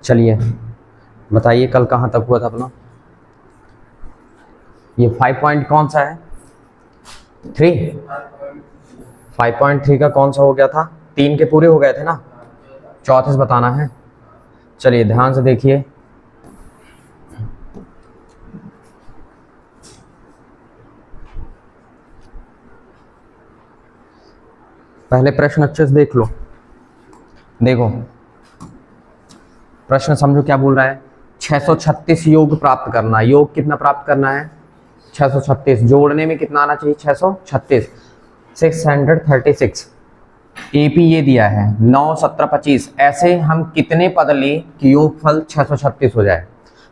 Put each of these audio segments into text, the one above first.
चलिए बताइए कल कहाँ तक हुआ था अपना। ये 5 पॉइंट कौन सा है? 3। 5.3 का कौन सा हो गया था? 3 के पूरे हो गए थे ना, 34 बताना है। चलिए ध्यान से देखिए। पहले प्रश्न अच्छे से देख लो। देखो प्रश्न समझो क्या बोल रहा है। 636 योग प्राप्त करना है। योग कितना प्राप्त करना है? 636। जोड़ने में कितना आना चाहिए? 636, 636। एपी ये दिया है 9, 17, 25। ऐसे हम कितने पद लें कि योगफल 636 हो जाए?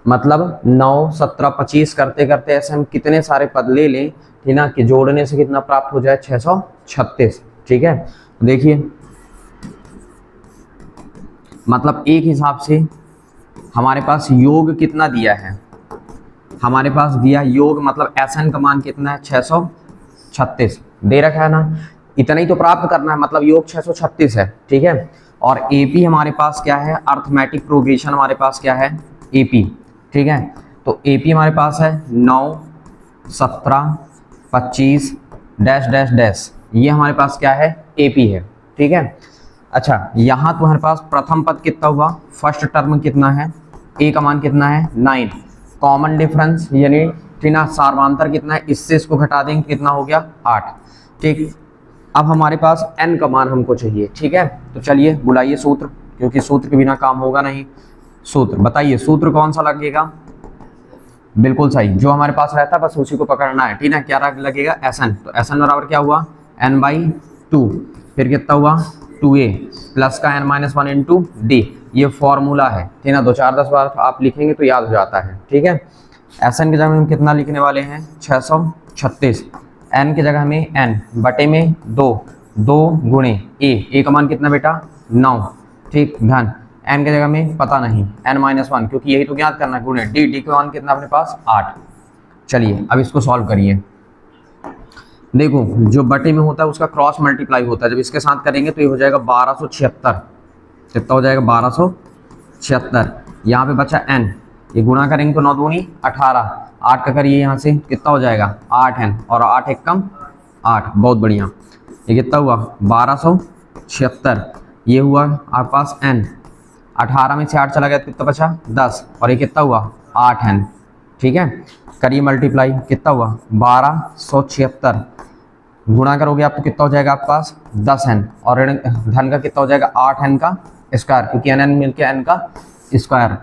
मतलब 9, 17, 25 करते करते ऐसे हम कितने सारे पद ले लें, ठीक ना, कि जोड़ने से कितना प्राप्त हो जाए? 636। ठीक है, देखिए मतलब एक हिसाब से हमारे पास योग कितना दिया है? हमारे पास दिया योग मतलब एसएन का मान कितना है? 636 दे रखा है ना। इतना ही तो प्राप्त करना है, मतलब योग 636 है। ठीक है, और एपी हमारे पास क्या है? अर्थमेटिक प्रोग्रेशन हमारे पास क्या है? एपी। ठीक है, तो एपी हमारे पास है 9, 17, 25 डैश डैश डैश। ये हमारे पास क्या है? एपी है। ठीक है, अच्छा यहाँ तुम्हारे पास प्रथम पद कितना हुआ? फर्स्ट टर्म कितना है? ए का मान कितना है? 9। कॉमन डिफरेंस यानी ना सार्वंतर कितना है? इससे इसको घटा देंगे, कितना हो गया? 8। ठीक, अब हमारे पास n का मान हमको चाहिए। ठीक है, तो चलिए बुलाइए सूत्र, क्योंकि सूत्र के बिना काम होगा नहीं। सूत्र बताइए, सूत्र कौन सा लगेगा? बिल्कुल सही, जो हमारे पास रहता है बस उसी को पकड़ना है। ठीक है, क्या लगेगा? एसएन। तो एसएन बराबर क्या हुआ? n/2। फिर कितना हुआ? 2a प्लस का n-1 इंटू डी। ये फॉर्मूला है। ठीक है, 2, 4, 10 बार आप लिखेंगे तो याद हो जाता है। ठीक है, एसएन की जगह हम कितना लिखने वाले हैं? 636। एन की जगह हमें n बटे में 2, 2 गुणे ए का मान कितना बेटा? 9। ठीक, धन n की जगह में पता नहीं, n-1, क्योंकि यही तो ज्ञात करना है, गुणे डी का मान कितना अपने पास? 8। चलिए अब इसको सॉल्व करिए। देखो जो बटे में होता है उसका क्रॉस मल्टीप्लाई होता है, जब इसके साथ करेंगे तो ये हो जाएगा 1276। कितना हो जाएगा? 1276। यहाँ पे बचा n, ये गुणा करेंगे तो 9 दूनी 18, 8 का करिए यहाँ से, कितना हो जाएगा? 8n, और 8 एक कम 8। बहुत बढ़िया, ये कितना हुआ? 1276। ये हुआ आपके पास n। 18 में से 8 चला गया तो कितना बचा? 10, और ये कितना हुआ? 8n। ठीक है, करिए मल्टीप्लाई, कितना हुआ? 1276 गुणा करोगे आप तो कितना हो जाएगा आपके पास? 10n, और ऋण धन का कितना हो जाएगा? 8n का स्क्वायर, क्योंकि n मिलके n का स्क्वायर।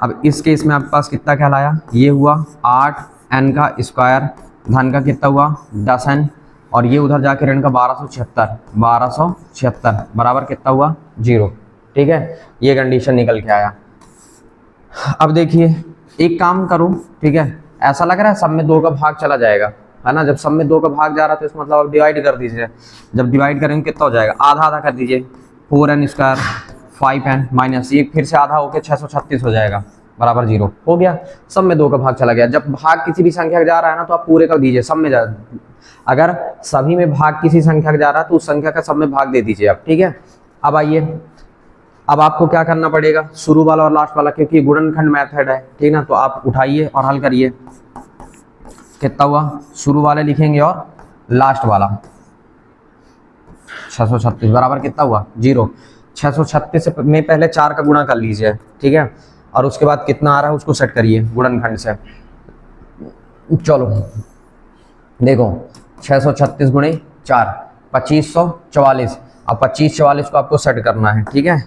अब इस केस में आपके पास कितना कहलाया? ये हुआ 8n का स्क्वायर, धन का कितना हुआ? 10n, और ये उधर जाके ऋण का 1276 बराबर कितना हुआ? 0। ठीक है, ये कंडीशन निकल के आया। अब देखिए एक काम करो, ठीक है, ऐसा लग रहा है सब में 2 का भाग चला जाएगा, है ना। जब सब में 2 का भाग जा रहा है तो इसका मतलब अब डिवाइड कर दीजिए। जब डिवाइड करेंगे कितना हो जाएगा? आधा आधा कर दीजिए। 4n स्क्वायर 5n माइनस ये फिर से आधा होकर 636 हो जाएगा, बराबर 0 हो गया। सब में 2 का भाग चला गया। जब भाग किसी भी संख्या का जा रहा है ना तो आप पूरे कर दीजिए, सब में जा। अगर सभी में भाग किसी संख्या का जा रहा है तो उस संख्या का सब में भाग दे दीजिए आप। ठीक है, अब आइए, अब आपको क्या करना पड़ेगा? शुरू वाला और लास्ट वाला, क्योंकि गुणनखंड मेथड है, ठीक ना, तो आप उठाइए और हल करिए। कितना हुआ? शुरू वाले लिखेंगे और लास्ट वाला 636 बराबर कितना हुआ? 0। 636 में पहले 4 का गुणा कर लीजिए, ठीक है, और उसके बाद कितना आ रहा है उसको सेट करिए गुणनखंड से। चलो देखो 636 गुणे 4 2544। अब 2544 को आपको सेट करना है। ठीक है,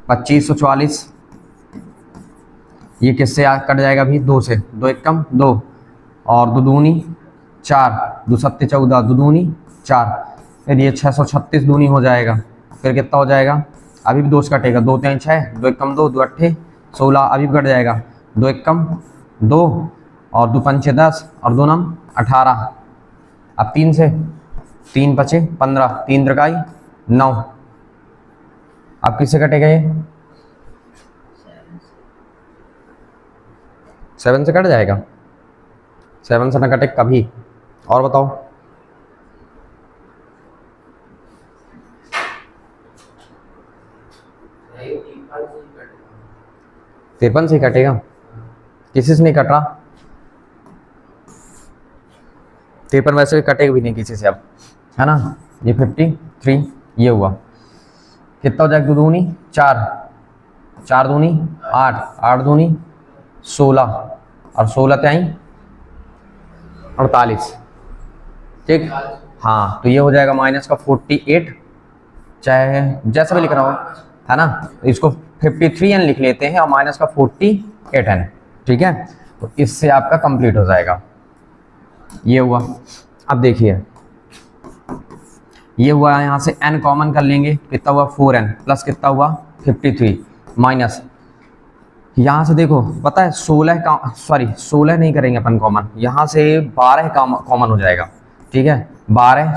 2544 ये किससे कट जाएगा अभी? 2 से, 2 एक कम 2, और 2 दूनी 4, 2 सत्ते 14, 2 दूनी 4, फिर ये 636 दूनी हो जाएगा। फिर कितना हो जाएगा? अभी भी 2 से कटेगा, 2 3 6, 2 एक कम 2, 2 अट्ठे 16, अभी भी कट जाएगा, 2 एक कम 2, और 2 पंचे 10, और 2 नम 18। अब 3 से 3 बचे 15, 3 त्रिकाई 9। अब किससे कटेगा? ये 7 से कट जाएगा। 7 से ना कटे कभी। और बताओ, 53 से कटेगा, किसी से नहीं कट रहा। 53 वैसे भी कटेगा भी नहीं किसी से अब, है ना। ये 53 ये हुआ, कितना हो जाएगा, 2 दूनी 4, 4 दूनी 8, 8 दूनी 16 और 16 त्याई 48, ठीक। हाँ तो ये हो जाएगा माइनस का 48, चाहे जैसा भी लिख रहा हो, है ना। तो इसको 53n लिख लेते हैं और माइनस का 48n, ठीक है। तो इससे आपका कंप्लीट हो जाएगा। ये हुआ। अब देखिए ये हुआ, यहाँ से n कॉमन कर लेंगे, कितना हुआ 4n प्लस कितना हुआ 53 माइनस, यहाँ से देखो पता है 16 का, सॉरी 16 नहीं करेंगे अपन कॉमन, यहाँ से 12 कॉमन हो जाएगा, ठीक है। 12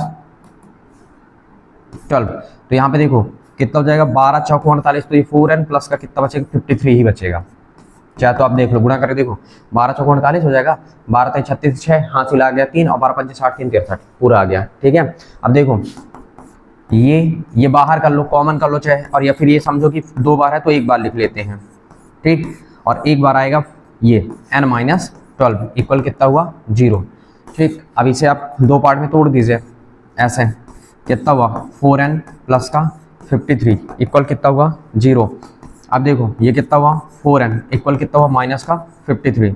12, तो यहाँ पे देखो कितना हो जाएगा, 12 चौको 48, तो ये 4n प्लस का कितना बचेगा 53 ही बचेगा। चाहे तो आप देख लो, गुणा करके देखो, 12 चौको 48 हो जाएगा, 12 3 36 6, हासिल आ गया 3 और 12 5 60 3 63 पूरा आ गया, ठीक है। अब देखो ये बाहर कर लो, कॉमन कर लो चाहे, और या फिर ये समझो कि 2 बार है तो 1 बार लिख लेते हैं, ठीक। और 1 बार आएगा ये n माइनस 12 इक्वल कितना हुआ 0, ठीक। अब इसे आप 2 पार्ट में तोड़ दीजिए, ऐसे कितना हुआ 4n प्लस का 53 इक्वल कितना हुआ 0। अब देखो ये कितना हुआ 4n इक्वल कितना हुआ माइनस का 53,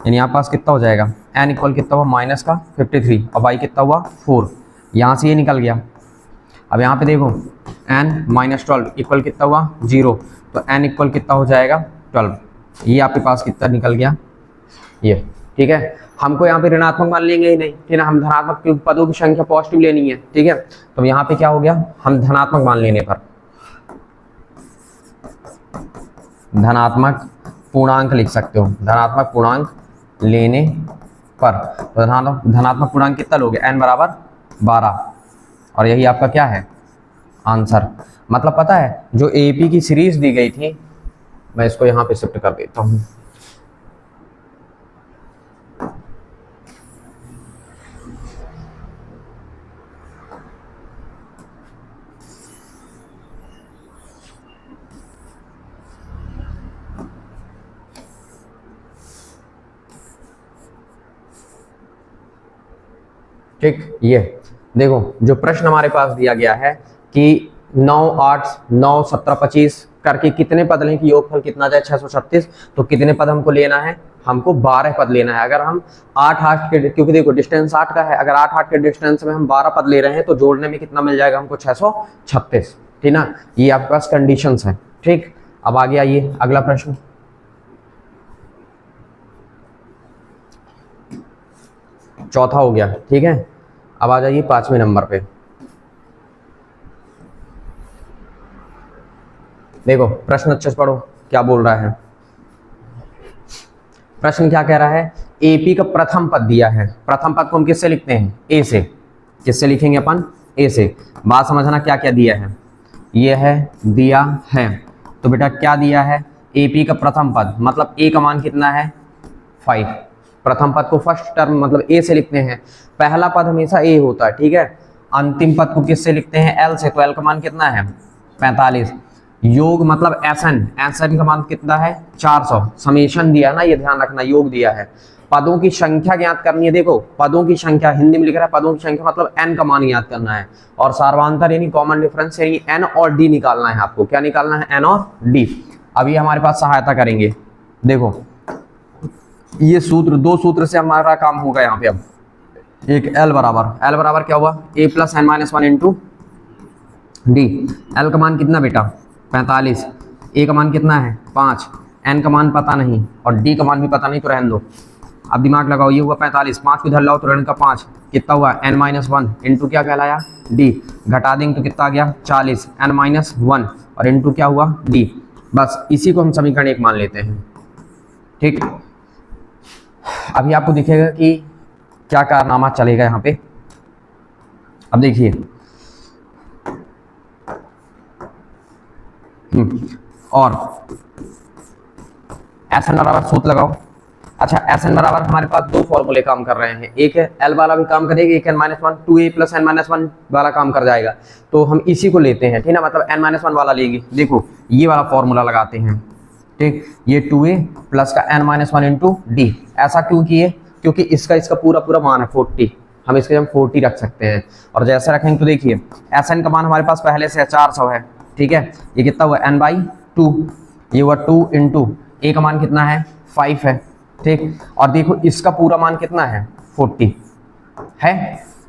यानी यहाँ पास कितना हो जाएगा n इक्वल कितना हुआ माइनस का 53 और y कितना हुआ 4, यहाँ से ये निकल गया। अब यहाँ पे देखो n माइनस 12 इक्वल कितना हुआ 0, तो n इक्वल कितना हो जाएगा 12, ये आपके पास कितना निकल गया ये, ठीक है। हमको यहाँ पे ऋणात्मक मान लेंगे ही नहीं, ठीक है, हम धनात्मक क्योंकि पदों की संख्या पॉजिटिव लेनी है, ठीक है। तो यहाँ पे क्या हो गया, हम धनात्मक मान लेने पर धनात्मक पूर्णांक लिख सकते हो, धनात्मक पूर्णांक लेने पर। तो धनात्मक पूर्णांक कितना लोगे, n बराबर 12, और यही आपका क्या है आंसर। मतलब पता है जो एपी की सीरीज दी गई थी, मैं इसको यहाँ पे शिफ्ट कर देता हूँ, ठीक। ये देखो जो प्रश्न हमारे पास दिया गया है कि 9 8 9 17 25 करके कितने पद लें कि योगफल कितना जाए 636, तो कितने पद हमको लेना है, हमको 12 पद लेना है। अगर हम 8 8 के, क्योंकि देखो डिस्टेंस 8 का है, अगर 8 8 के डिस्टेंस में हम 12 पद ले रहे हैं तो जोड़ने में कितना मिल जाएगा हमको 636, ठीक ना। ये आपके पास कंडीशंस हैं, ठीक। अब आगे आइए अगला प्रश्न, चौथा हो गया, ठीक है। अब आ जाइए 5वें नंबर पे। देखो प्रश्न अच्छे से पढ़ो क्या बोल रहा है। प्रश्न क्या कह रहा है, एपी का प्रथम पद दिया है, प्रथम पद को हम किससे लिखते हैं, ए से। किससे लिखेंगे अपन, ए से। बात समझना क्या क्या दिया है, ये है दिया है, तो बेटा क्या दिया है, एपी का प्रथम पद, मतलब ए का मान कितना है 5। प्रथम पद को फर्स्ट टर्म मतलब ए से लिखते हैं, पहला पद हमेशा ए होता है, ठीक है। अंतिम पद को किससे लिखते हैं, एल से, तो एल का मान कितना है 45। योग मतलब एसएन, एसएन का मान कितना है 400। समेशन दिया ना, ये ध्यान रखना, योग दिया है। पदों की संख्या ज्ञात करनी है, देखो पदों की संख्या हिंदी में लिख रहा है, पदों की संख्या मतलब एन का मान ज्ञात करना है, और सार्वधातर यानी कॉमन डिफरेंस यानी एन और डी निकालना है आपको। क्या निकालना है, एन और डी। अब ये हमारे पास सहायता करेंगे, देखो ये सूत्र, 2 सूत्र से हमारा काम होगा यहाँ पे। अब एक एल बराबर क्या हुआ, A plus N minus 1 into D. L का मान कितना बेटा 45, ए का मान कितना है 5, एन का मान पता नहीं और डी का मान भी पता नहीं, तो रहने दो। अब दिमाग लगाओ, ये हुआ 45, 5 को इधर लाओ तो ऋण का 5, कितना हुआ एन माइनस 1 इंटू क्या कहलाया डी, घटा देंगे तो कितना आ गया 40, एन माइनस 1 और इंटू क्या हुआ डी। बस इसी को हम समीकरण 1 मान लेते हैं, ठीक। अभी आपको दिखेगा कि क्या कारनामा चलेगा यहाँ पे। अब देखिए और एस एन बराबर सूत्र लगाओ। अच्छा एस एन बराबर हमारे पास 2 फॉर्मूले काम कर रहे हैं, एक है एल वाला भी काम करेगा, एक n minus 1 2a plus N minus 1 वाला काम कर जाएगा, तो हम इसी को लेते हैं, ठीक है ना, मतलब एन माइनस 1 वाला लेंगे। देखो ये वाला फॉर्मूला लगाते हैं, ठीक, ये 2a प्लस का n-1 इंटू डी। ऐसा क्यों किए? क्योंकि इसका पूरा पूरा मान है 40, हम इसके हम 40 रख सकते हैं। और जैसे रखेंगे तो देखिए Sn का मान हमारे पास पहले से 400 है, ठीक है। ये कितना हुआ n/2, ये हुआ 2 इंटू a का मान कितना है 5 है, ठीक। और देखो इसका पूरा मान कितना है 40 है।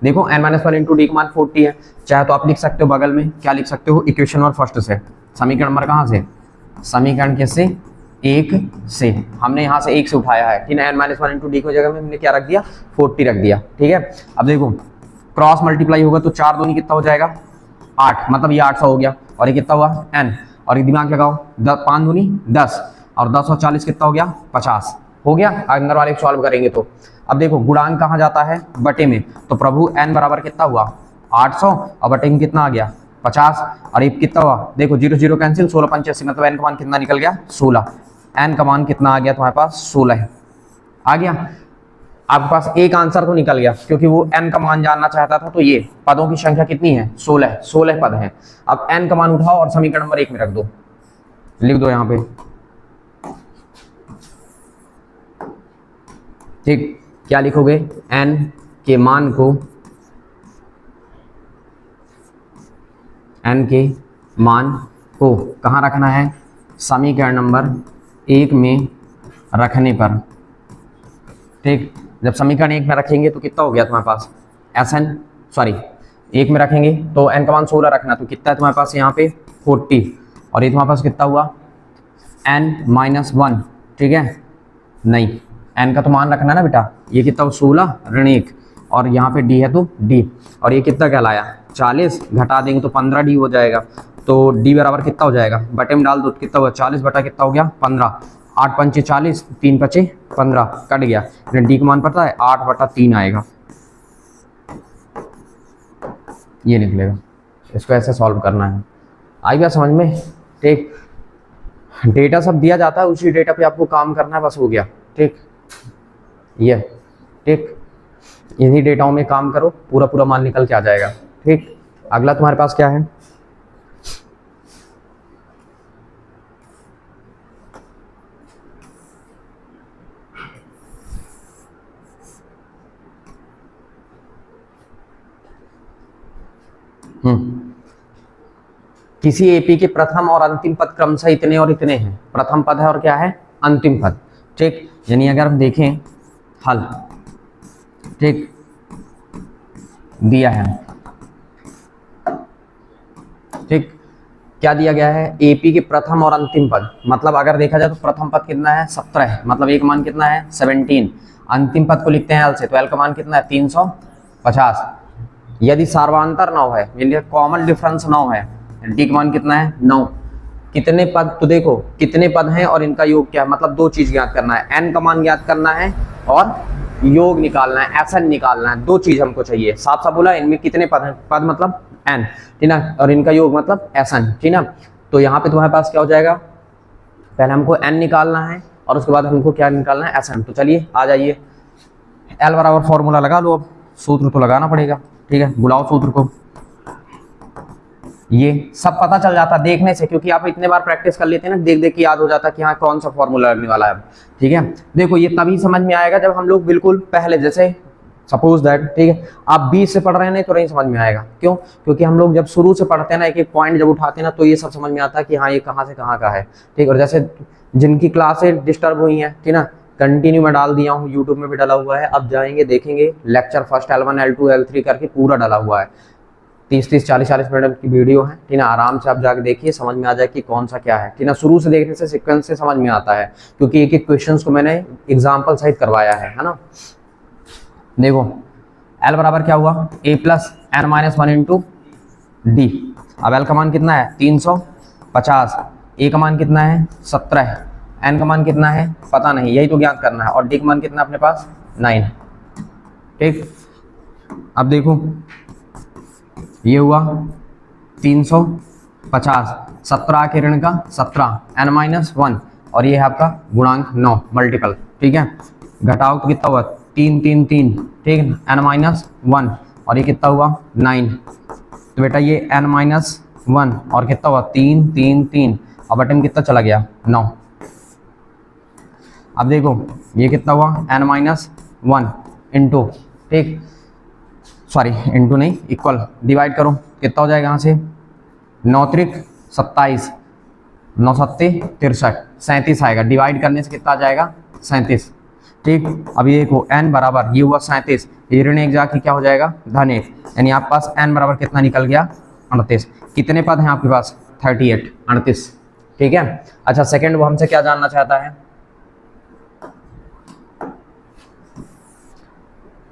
देखो n-1 इंटू डी का मान 40 है। चाहे तो आप लिख सकते हो बगल में, क्या लिख सकते हो, इक्वेशन नंबर फर्स्ट से, समीकरण नंबर कहाँ से, समीकरण के से 1 से, हमने यहाँ से 1 से उठाया है, ठीक है। n-1 इंटू डी की जगह में हमने क्या रख दिया 40 रख दिया, ठीक है। अब देखो क्रॉस मल्टीप्लाई होगा तो 4 दूनी कितना हो जाएगा 8, मतलब ये 800 हो गया। और ये कितना हुआ n, और ये दिमाग लगाओ 5 दूनी 10, और 10 और 40 कितना हो गया 50 हो गया। अंदर वाले को सॉल्व करेंगे तो अब देखो गुणांक कहाँ जाता है बटे में, तो प्रभु n बराबर कितना हुआ 800 और बटे में कितना आ गया 50, और ये कितना हुआ देखो 0 0 कैंसिल, 16 85, मतलब n का मान कितना निकल गया 16। n का मान कितना आ गया तुम्हारे पास 16 आ गया। आपके पास एक आंसर तो निकल गया, क्योंकि वो n का मान जानना चाहता था। तो ये पदों की संख्या कितनी है 16 पद हैं। अब n का मान उठाओ और समीकरण नंबर 1 में रख दो, लिख दो यहाँ पे, ठीक। क्या लिखोगे n के मान को, n के मान को कहाँ रखना है, समीकरण नंबर 1 में रखने पर, ठीक। जब समीकरण 1 में रखेंगे तो कितना हो गया तुम्हारे पास Sn, सॉरी 1 में रखेंगे तो n का मान 16 रखना, तो कितना है तुम्हारे पास यहाँ पे 40, और ये तुम्हारे पास कितना हुआ n-1, ठीक है। नहीं, n का तो मान रखना ना बेटा, ये कितना हुआ 16 ऋण 1, और यहाँ पे d है तो d, और ये कितना कहलाया 40, घटा देंगे तो 15d हो जाएगा। तो d बराबर कितना हो जाएगा, बटे में डाल दो, कितना हुआ 40 बटा कितना हो गया 15, 8 पंचे 40, 3 पचे 15, कट गया। डी का मान पता है 8/3 आएगा, ये निकलेगा। इसको ऐसे सॉल्व करना है, आई बात समझ में, ठीक। डेटा सब दिया जाता है, उसी डेटा पे आपको काम करना है, बस हो गया, ठीक। ये ठीक, इन्हीं डेटाओं में काम करो, पूरा पूरा मान निकल के आ जाएगा, ठीक। अगला तुम्हारे पास क्या है, किसी एपी के प्रथम और अंतिम पद क्रमशः इतने और इतने हैं। प्रथम पद है और क्या है अंतिम पद, ठीक। यानी अगर हम देखें हल, ठीक, दिया है, ठीक, क्या दिया गया है एपी के प्रथम और अंतिम पद, मतलब अगर देखा जाए तो प्रथम पद कितना है 17, मतलब एक मान कितना है 17, अंतिम पद को लिखते हैं एल से, तो एल का मान कितना है 350। यदि सार्वांतर 9 है, यानी कॉमन डिफरेंस 9 है, डी का मान कितना है 9। कितने पद, तो देखो कितने पद हैं और इनका योग क्या है, मतलब दो चीज ज्ञात करना है, एन का मान ज्ञात करना है और योग निकालना है, एसएन निकालना है, दो चीज हमको चाहिए। साफ साफ बोला, इनमें कितने पद हैं, पद मतलब एन, ठीक ना, और इनका योग मतलब एसएन, ठीक ना। तो यहाँ पे तुम्हारे पास क्या हो जाएगा, पहले हमको एन निकालना है और उसके बाद हमको क्या निकालना है एसएन। तो चलिए आ जाइए, एल बराबर फॉर्मूला लगा लो, अब सूत्र तो लगाना पड़ेगा, ठीक है, बुलाओ सूत्र को। ये सब पता चल जाता देखने से, क्योंकि आप इतने बार प्रैक्टिस कर लेते हैं ना, देख देख के याद हो जाता कि हाँ कौन सा फॉर्मूला लगने वाला है, ठीक है। देखो ये तभी समझ में आएगा जब हम लोग बिल्कुल पहले, जैसे सपोज दैट, ठीक है, आप 20 से पढ़ रहे हैं नहीं तो नहीं समझ में आएगा, क्यों, क्योंकि हम लोग जब शुरू से पढ़ते हैं ना, एक एक पॉइंट जब उठाते हैं ना, तो ये सब समझ में आता है कि हाँ ये कहाँ से कहाँ का है, ठीक। और जैसे जिनकी क्लासें डिस्टर्ब हुई हैं, ठीक ना, कंटिन्यू में डाल दिया हूँ, यूट्यूब में भी डाला हुआ है, अब जाएंगे देखेंगे lecture first L1 L2 L3 करके पूरा डाला हुआ है, 30-30 40-40 मिनट की वीडियो है, ठीक ना। आराम से आप जाके देखिए, समझ में आ जाए कि कौन सा क्या है, ठीक ना। शुरू से देखने से सीक्वेंस से समझ में आता है, क्योंकि एक एक क्वेश्चंस को मैंने एग्जांपल सहित करवाया है ना। देखो L बराबर क्या हुआ a plus n-1 into D. अब L का मान कितना है 350, a का मान कितना है 17, n का मान कितना है पता नहीं, यही तो ज्ञात करना है, और d का मान कितना अपने पास 9, ठीक। अब देखो ये हुआ 350, 17 के ऋण का 17, n-1, और ये है आपका गुणांक 9 मल्टीपल, ठीक है। घटाओ तो कितना हुआ 3 3 3, ठीक है, n-1, और ये कितना हुआ 9, तो बेटा ये n-1 और कितना हुआ 3 3 3, और बटन कितना चला गया 9, अब देखो ये कितना हुआ n-1 इंटू, ठीक, सॉरी इंटू नहीं, इक्वल, डिवाइड करो, कितना हो जाएगा यहाँ से 9 त्रिक 27, 9 सत्ते 63, 37 आएगा। डिवाइड करने से कितना आ जाएगा 37, ठीक। अब ये देखो n बराबर, ये हुआ 37, ये ऋण 1 जाके क्या हो जाएगा धन 1, यानी आपके पास n बराबर कितना निकल गया 38। कितने पद हैं आपके पास 38, 38, ठीक है। अच्छा सेकंड वो हमसे क्या जानना चाहता है,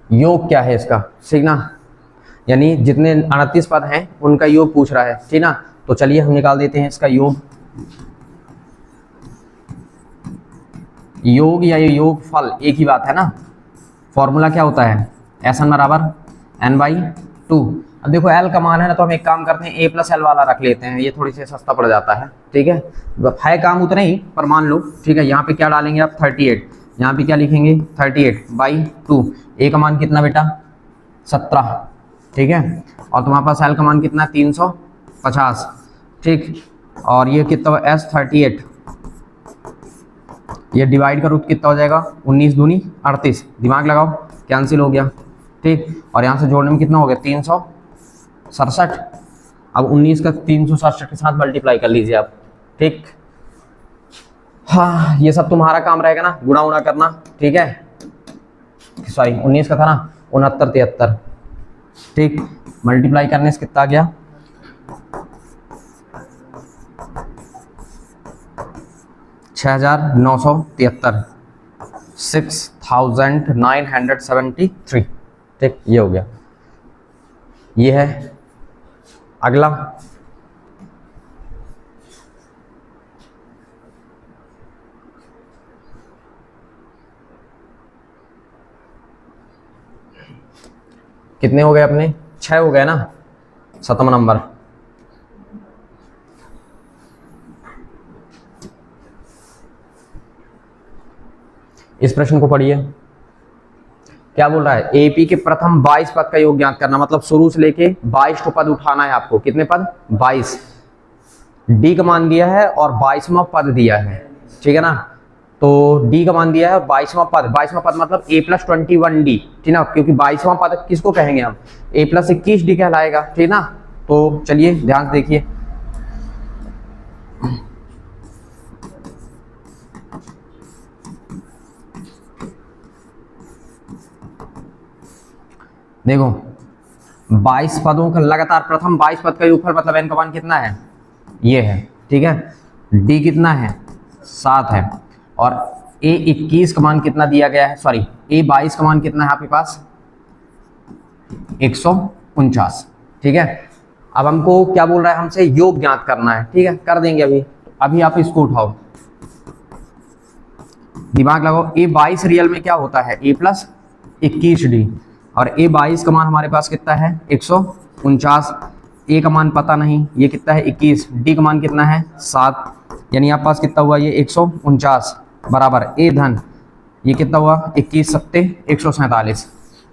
योग क्या है इसका, ठीक ना, यानी जितने 38 पद हैं उनका योग पूछ रहा है, ठीक ना। तो चलिए हम निकाल देते हैं इसका योग, योग या ये योग फल एक ही बात है ना। फॉर्मूला क्या होता है Sn बराबर n/2। अब देखो l का मान है ना, तो हम एक काम करते हैं a+l वाला रख लेते हैं, ये थोड़ी सी सस्ता पड़ जाता है, ठीक है। है काम उतना ही पर मान लो, ठीक है। यहाँ पे क्या डालेंगे आप 38, यहाँ पे क्या लिखेंगे 38/2। a का मान कितना बेटा 17, ठीक है। और तुम्हारे पास l का मान कितना 350, ठीक। और ये कितना हुआ S38, ये डिवाइड करो तो कितना हो जाएगा 19 दूनी 38, दिमाग लगाओ, कैंसिल हो गया, ठीक। और यहाँ से जोड़ने में कितना हो गया 367। अब 19 का 367 के साथ मल्टीप्लाई कर लीजिए आप, ठीक। हाँ ये सब तुम्हारा काम रहेगा ना, गुणा उड़ा करना, ठीक है। सॉरी 19 का था ना 69 73, ठीक। मल्टीप्लाई करने से कितना आ गया 6973, 6973, ठीक। ये हो गया, ये है अगला। कितने हो गए अपने 6 हो गए ना, 7वां नंबर। इस प्रश्न को पढ़िए, क्या बोल रहा है, एपी के प्रथम 22 पद का योग ज्ञात करना, मतलब शुरू से लेके 22 को पद उठाना है आपको। कितने पद 22, डी का मान दिया है और 22वां पद दिया है, ठीक है ना। तो डी का मान दिया है 22वां पद, 22वां पद मतलब a+21d, ठीक ना, क्योंकि 22वां पद किसको कहेंगे हम, a+21d कहलाएगा, ठीक ना। तो चलिए ध्यान से देखिए, देखो 22 पदों का लगातार प्रथम 22 पद का योगफल मतलब n का मान कितना है, ये है, ठीक है। d कितना है 7 है, और a21 का मान कितना दिया गया है, सॉरी a22 का मान कितना है आपके पास 149, ठीक है। अब हमको क्या बोल रहा है, हमसे योग ज्ञात करना है, ठीक है, कर देंगे अभी। अभी आप इसको उठाओ, दिमाग लगाओ, a22 रियल में क्या होता है a+21d, और a22 का मान हमारे पास कितना है 149, a का मान पता नहीं, ये कितना है 21, d का मान कितना है 7, यानी आपके पास कितना हुआ ये 149 बराबर a धन ये कितना हुआ 21 सत्ते 147,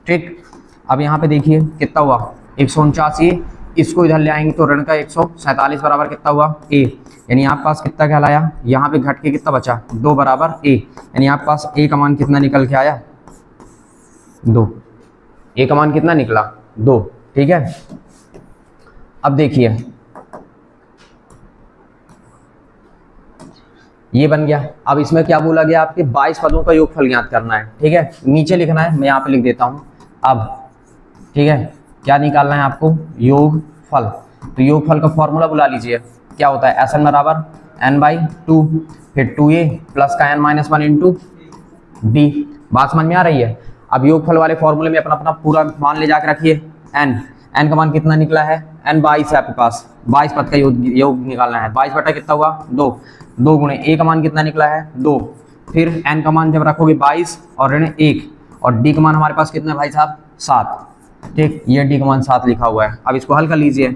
ठीक। अब यहाँ पे देखिए कितना हुआ 149, ये इसको इधर ले आएंगे तो ऋण का 147 बराबर कितना हुआ a, यानी आपके पास कितना कहलाया, यहाँ पे घट के कितना बचा 2 बराबर a, यानी आपके पास a का मान कितना निकल के आया 2, a का मान कितना निकला 2, ठीक है। अब देखिए ये बन गया। अब इसमें क्या बोला गया, आपके 22 पदों का योगफल ज्ञात करना है, ठीक है। नीचे लिखना है, मैं यहाँ पे लिख देता हूँ अब, ठीक है। क्या निकालना है आपको योगफल, तो योगफल का फॉर्मूला बुला लीजिए, क्या होता है Sn बराबर n/2, फिर 2a प्लस का n-1 इंटू d। बात समझ में आ रही है। अब योगफल वाले फॉर्मूले में अपना अपना पूरा मान ले जाकर रखिए, n का मान कितना निकला है n22 है आपके पास, 22 पद का योग निकालना है, 22 बटा कितना हुआ 2, 2 गुणे a का मान कितना निकला है 2, फिर n का मान जब रखोगे 22 और ऋण 1, और d का मान हमारे पास कितना है भाई साहब 7, ठीक। ये d का मान 7 लिखा हुआ है। अब इसको हल कर लीजिए,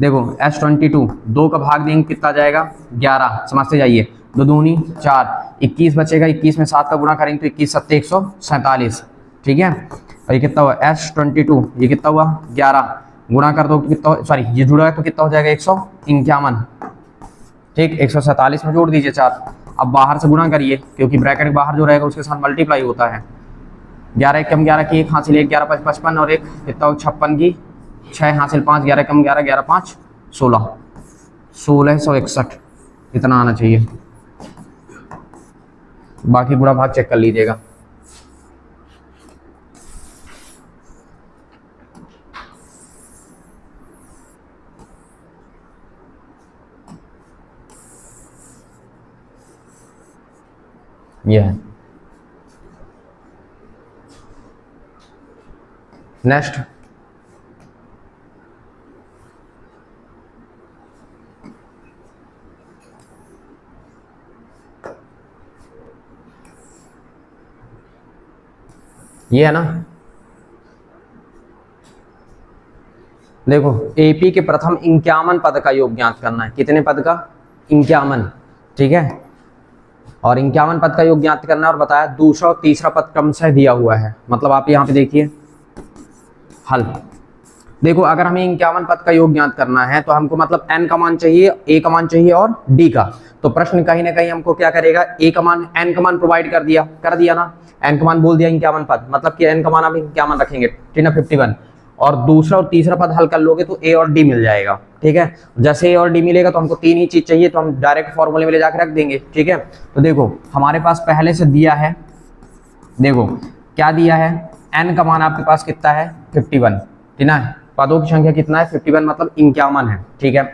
देखो S22 2 का भाग देंगे कितना जाएगा 11, समझते जाइए, 2 दूनी 4, 21 बचेगा, 21 में 7 का गुणा करेंगे तो 21 सत्ते 147, ठीक है। और ये कितना हुआ S22, ये कितना हुआ 11, गुणा कर दो तो कितना, सॉरी ये जुड़ा है तो कितना हो जाएगा 151, ठीक। 147 में जोड़ दीजिए 4। अब बाहर से गुणा करिए, क्योंकि ब्रैकेट के बाहर जो रहेगा उसके साथ मल्टीप्लाई होता है। 11 कम 11 की 1 हासिल 1, 11 5 55 और 1 कितना हो 56 की 6 हासिल 5, 11 कम 11, 11 5 16, 1661 इतना आना चाहिए। बाकी गुणा भाग चेक कर लीजिएगा। ये है। नेक्स्ट ये है ना, देखो एपी के प्रथम 51 पद का योग ज्ञात करना है। कितने पद का? 51, ठीक है। और 51 पद का योग ज्ञात करना है और बताया दूसरा और तीसरा पद क्रमशः दिया हुआ है। मतलब आप यहाँ पे देखिए हल, देखो अगर हमें 51 पद का योग ज्ञात करना है तो हमको मतलब n का मान चाहिए, a का मान चाहिए और d का। तो प्रश्न कहीं ना कहीं हमको क्या करेगा, a का मान n का मान प्रोवाइड कर दिया ना, n का मान बोल दिया 51 पद, मतलब कि n का मान आप 51 रखेंगे, ठीक ना 51। और दूसरा और तीसरा पद हल कर लोगे तो a और d मिल जाएगा, ठीक है। जैसे a और d मिलेगा तो हमको तीन ही चीज चाहिए, तो हम डायरेक्ट फॉर्मूले में ले जाकर रख देंगे, ठीक है। तो देखो हमारे पास पहले से दिया है, देखो क्या दिया है, n का मान आपके पास कितना है 51, ठीक ना, पदों की संख्या कितना है 51 मतलब 51 है, ठीक है।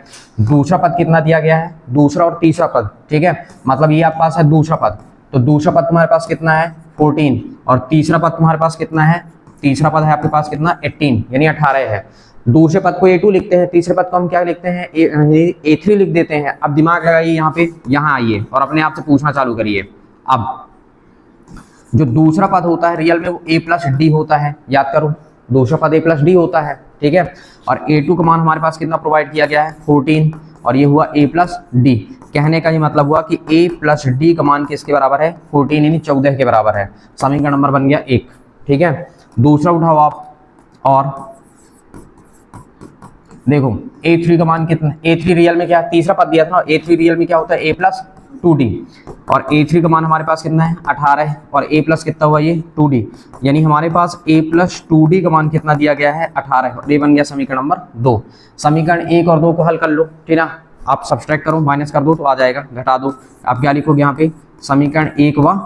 दूसरा पद कितना दिया गया है, दूसरा और तीसरा पद, ठीक है, मतलब ये आपके पास है दूसरा पद, तो दूसरा पद तुम्हारे पास कितना है 14 और तीसरा पद तुम्हारे पास कितना है, तीसरा पद है आपके पास कितना 18 यानी 18 है। दूसरे पद को A2 लिखते हैं, तीसरे पद को हम क्या लिखते हैं A3 लिख देते हैं। अब दिमाग लगाइए यहाँ पे, यहाँ आइए और अपने आप से पूछना चालू करिए। अब जो दूसरा पद होता है रियल में वो a प्लस डी होता है, याद करो दूसरा पद a प्लस डी होता है, ठीक है। और A2 का मान हमारे पास कितना प्रोवाइड किया गया है 14 और ये हुआ a प्लस डी। कहने का ये मतलब हुआ कि a प्लस डी का मान किसके बराबर है 14 यानी 14 के बराबर है। समीकरण नंबर बन गया 1, ठीक है। दूसरा उठाओ आप और देखो A3 का मान कितना, A3 रियल में क्या, तीसरा पद दिया था ना, A3 रियल में क्या होता है a प्लस 2d और A3 का मान हमारे पास कितना है 18 और a प्लस कितना हुआ ये 2d, यानी हमारे पास a प्लस 2d का मान कितना दिया गया है 18 और ये बन गया समीकरण नंबर 2। समीकरण 1 और 2 को हल कर लो, ठीक ना, आप सब्सट्रैक्ट करो माइनस कर दो तो आ जाएगा, घटा दो। आप क्या लिखोगे यहाँ पे समीकरण 1 व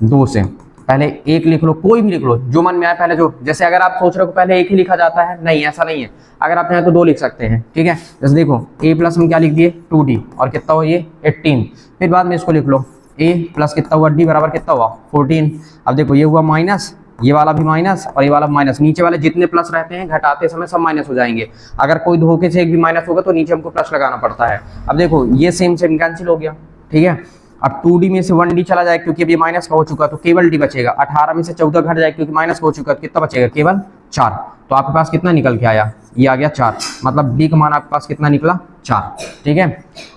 2 से पहले 1 लिख लो, कोई भी लिख लो जो मन में आए पहले, जो जैसे अगर आप सोच रहे हो पहले 1 ही लिखा जाता है, नहीं ऐसा नहीं है, अगर आप चाहें तो 2 लिख सकते हैं, ठीक है। जैसे देखो a प्लस हम क्या लिख दिए 2d और कितना हुआ ये 18, फिर बाद में इसको लिख लो a प्लस कितना हुआ d बराबर कितना हुआ 14। अब देखो ये हुआ माइनस, ये वाला भी माइनस और ये वाला माइनस, नीचे वाले जितने प्लस रहते हैं घटाते समय सब माइनस हो जाएंगे, अगर कोई धोखे से एक भी माइनस होगा तो नीचे हमको प्लस लगाना पड़ता है। अब देखो ये सेम कैंसिल हो गया, ठीक है। अब 2d में से 1d चला जाए क्योंकि अब ये माइनस का हो चुका तो केवल d बचेगा, 18 में से 14 घट जाए क्योंकि माइनस का हो चुका तो कितना बचेगा केवल 4। तो आपके पास कितना निकल के आया, ये आ गया 4, मतलब d का मान आपके पास कितना निकला 4, ठीक है।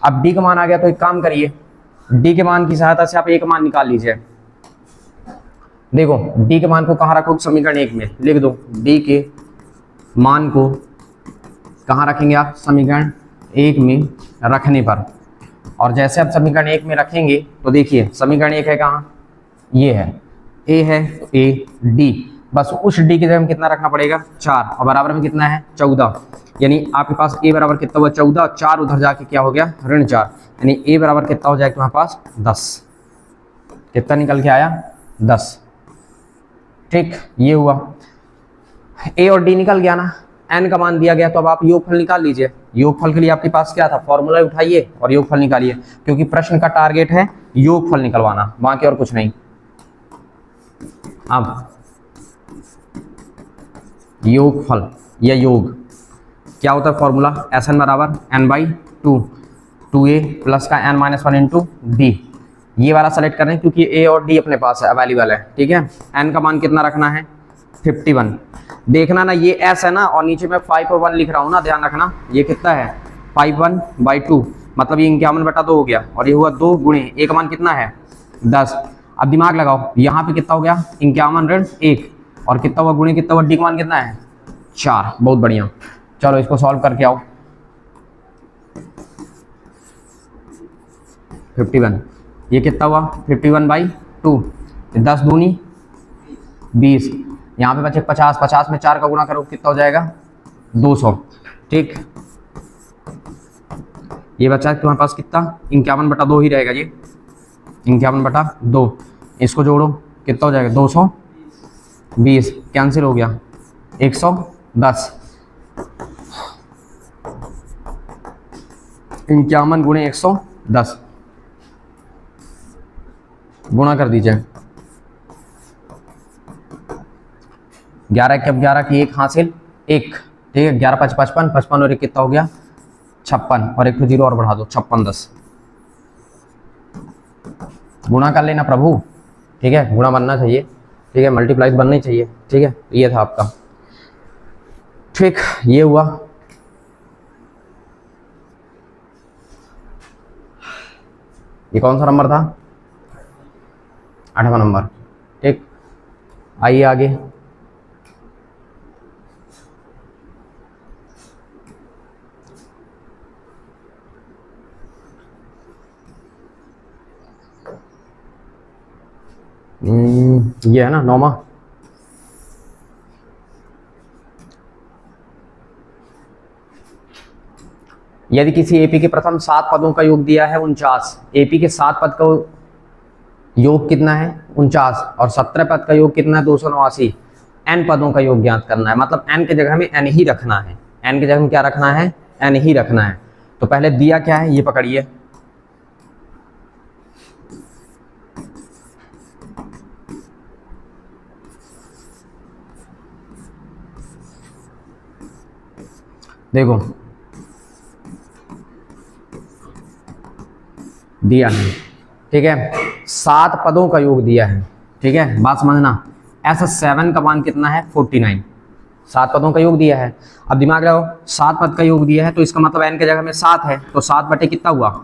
अब d का मान आ गया तो एक काम करिए, d के मान की सहायता से आप a का मान निकाल लीजिए। देखो d के मान को कहाँ रखोगे समीकरण 1 में लिख दो, d के मान को कहाँ रखेंगे आप समीकरण 1 में रखने पर, और जैसे आप समीकरण 1 में रखेंगे तो देखिए समीकरण 1 है कहाँ, ये है a है तो a d, बस उस d की जगह में कितना रखना पड़ेगा 4 और बराबर में कितना है 14, यानी आपके पास a बराबर कितना हुआ 14, 4 उधर जाके क्या हो गया ऋण 4, यानी a बराबर कितना हो जाएगा तुम्हारे पास 10, कितना निकल के आया 10, ठीक। ये हुआ a और d निकल गया ना, n का मान दिया गया तो अब आप योगफल निकाल लीजिए। योगफल के लिए आपके पास क्या था फॉर्मूला उठाइए और योगफल निकालिए, क्योंकि प्रश्न का टारगेट है योगफल निकलवाना, बाकी और कुछ नहीं। अब योगफल या योग क्या होता है फॉर्मूला, Sn बराबर n/2, 2a प्लस का n-1 इंटू d, ये वाला सेलेक्ट करें क्योंकि a और d अपने पास है अवेलेबल है, ठीक है। n का मान कितना रखना है 51, देखना ना ये s है ना और नीचे में 5 और 1 लिख रहा हूँ ना, ध्यान रखना ये कितना है 51/2, मतलब ये 51/2 हो गया और ये हुआ 2 गुणे a का मान कितना है 10। अब दिमाग लगाओ यहाँ पे कितना हो गया 51 ऋण 1 और कितना हुआ गुणे कितना हुआ d का मान कितना है 4, बहुत बढ़िया। चलो इसको सॉल्व करके आओ, 51 ये कितना हुआ 51/2, 10 दूनी 20, यहाँ पे बचे 50, 50 में 4 का गुणा करो कितना हो जाएगा 200। ठीक, ये बचा तुम्हारे पास कितना 51/2 ही रहेगा, ये 51/2, इसको जोड़ो कितना हो जाएगा 220, कैंसिल हो गया 110, 51 गुणे 110 गुणा कर दीजिए, 11 के 11 की 1 हासिल 1। ठीक है, 11 5 55, 55 और 1 कितना हो गया 56, और 1 तो 0 और बढ़ा दो 56 10, गुणा कर लेना प्रभु। ठीक है, गुणा बनना चाहिए, ठीक है, मल्टीप्लाई बनना ही चाहिए। ठीक है, ये था आपका। ठीक, ये हुआ। ये कौन सा नंबर था 8वां नंबर। ठीक, आइए आगे। ये है ना 9वां। यदि किसी एपी के प्रथम 7 पदों का योग दिया है 49, एपी के 7 पद का योग कितना है 49, और 17 पद का योग कितना है 289, एन पदों का योग ज्ञात करना है। मतलब एन की जगह में एन ही रखना है, एन की जगह में क्या रखना है एन ही रखना है। तो पहले दिया क्या है ये पकड़िए, देखो दिया है, ठीक है, 7 पदों का योग दिया है। ठीक है, बात समझना, ऐसा 7 का मान कितना है 49, 7 पदों का योग दिया है। अब दिमाग लगाओ, 7 पद का योग दिया है तो इसका मतलब एन की जगह में 7 है, तो 7 बटे कितना हुआ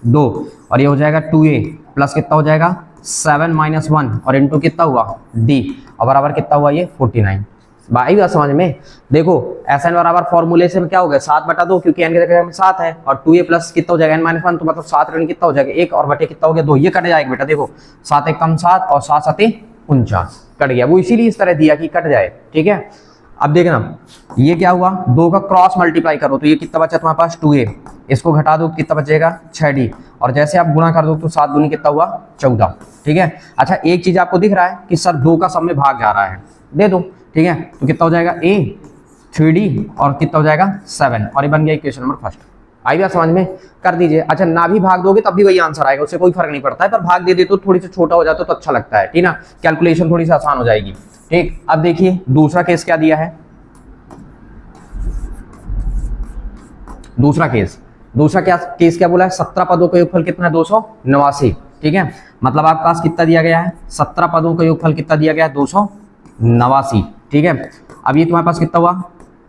2, और ये हो जाएगा 2a प्लस कितना हो जाएगा 7 - 1, और इंटू कितना हुआ d, और बराबर कितना हुआ ये 49। भाई बात समझ में। देखो एस एन बराबर फॉर्मूले से क्या हो गया 7/2, क्योंकि एन की जगह में 7 है, और 2a प्लस कितना हो जाएगा n-1, तो मतलब 7 ऋण कितना हो जाएगा 1, और बटे कितना हो गया 2, ये कट जाएगा बेटा। देखो 7 1 कम 7 और 7 7 49 कट गया, वो इसीलिए इस तरह दिया कि कट जाए। ठीक है, अब देखना ये क्या हुआ, 2 का क्रॉस मल्टीप्लाई करो तो ये कितना बचा तुम्हारे पास 2a, इसको घटा दो कितना बचेगा 6d, और जैसे आप गुणा कर दो तो 7 दूनी कितना हुआ 14। ठीक है, अच्छा एक चीज आपको दिख रहा है कि सर 2 का सब में भाग जा रहा है, दे दो। ठीक है, तो कितना हो जाएगा a 3d और कितना हो जाएगा 7, और ये बन गया इक्वेशन नंबर फर्स्ट। आई बात समझ में, कर दीजिए। अच्छा ना भी भाग दोगे तब भी वही आंसर आएगा, उससे कोई फर्क नहीं पड़ता है, पर भाग दे दे तो थोड़ी सी छोटा हो जाता तो अच्छा लगता है, ठीक ना, कैलकुलेशन थोड़ी सी आसान हो जाएगी। ठीक, अब देखिए दूसरा केस क्या दिया है, दूसरा केस क्या बोला है, 17 पदों का योगफल कितना है 289। ठीक है, मतलब आपके पास कितना दिया गया है 17 पदों का योगफल कितना दिया गया है 289। ठीक है, अब ये तुम्हारे पास कितना हुआ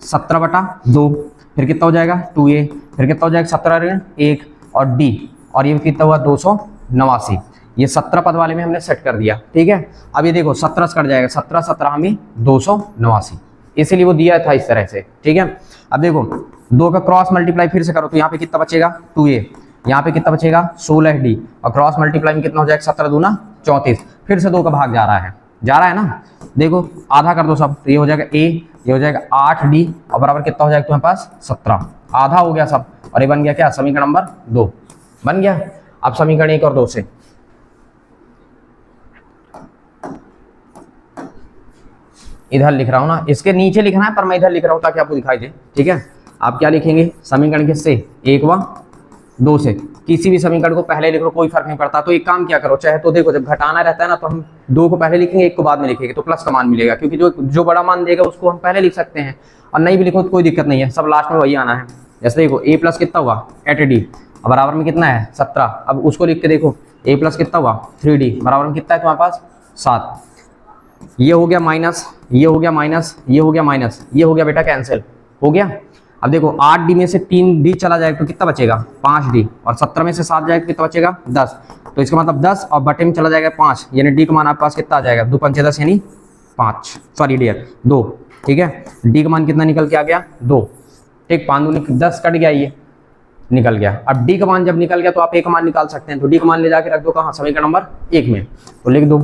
17/2, फिर कितना हो जाएगा 2a, फिर कितना हो जाएगा 17 ऋण 1 और d, और ये कितना हुआ 289। ये 17 पद वाले में हमने सेट कर दिया। ठीक है, अब ये देखो 17 कट जाएगा, 17 17 हमें 289, इसीलिए वो दिया था इस तरह से। ठीक है, अब देखो 2 का क्रॉस मल्टीप्लाई फिर से करो तो यहाँ पे कितना बचेगा 2a, यहाँ पे कितना बचेगा 16d, और क्रॉस मल्टीप्लाई में कितना हो जाएगा 17 दूना 34, फिर से 2 का भाग जा रहा है ना। देखो आधा कर दो सब, तो ये हो जाएगा a, ये हो जाएगा 8d, और बराबर कितना हो जाएगा तुम्हारे पास 17, आधा हो गया सब, और ये बन गया क्या समीकरण नंबर 2 बन गया। अब समीकरण 1 और 2 से इधर लिख रहा हूं ना, इसके नीचे लिखना है पर मैं इधर लिख रहा हूं ताकि आपको दिखाई दे। ठीक है, आप क्या लिखेंगे समीकरण किससे 1 व 2 से, किसी भी समीकरण को पहले लिख लो कोई फर्क नहीं पड़ता। तो एक काम क्या करो, चाहे तो देखो जब घटाना रहता है ना तो हम 2 को पहले लिखेंगे 1 को बाद में लिखेंगे, तो प्लस का मान मिलेगा, क्योंकि जो बड़ा मान देगा उसको हम पहले लिख सकते हैं, और नहीं भी लिखो तो कोई दिक्कत नहीं है, सब लास्ट में वही आना है। जैसे देखो a प्लस कितना हुआ 8d, बराबर में कितना है 17, अब उसको लिख के देखो a प्लस कितना हुआ 3d, बराबर में कितना है तुम्हारे पास 7, ये हो गया माइनस, ये हो गया माइनस, ये हो गया माइनस, ये हो गया बेटा कैंसिल हो गया। अब देखो 8d में से 3d चला जाएगा तो कितना बचेगा 5d, और 17 में से 7 जाएगा तो कितना बचेगा 10, तो इसका मतलब 10 और बटे में चला जाएगा 5, यानी d का मान आपके पास कितना आ जाएगा 2 5 10 यानी 5, सॉरी डियर 2। ठीक है, d का मान कितना निकल के आ गया 2। ठीक, 5 दूनी 10 कट गया ये, निकल गया। अब डी का मान जब निकल गया तो आप ए का मान निकाल सकते हैं, तो डी का मान ले जाके रख दो कहाँ, समीकरण नंबर 1 में। तो लिख दो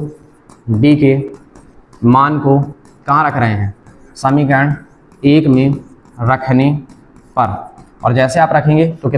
डी के मान को कहाँ रख रहे हैं, समीकरण 1 में रखने पर, और जैसे आप रखेंगे तो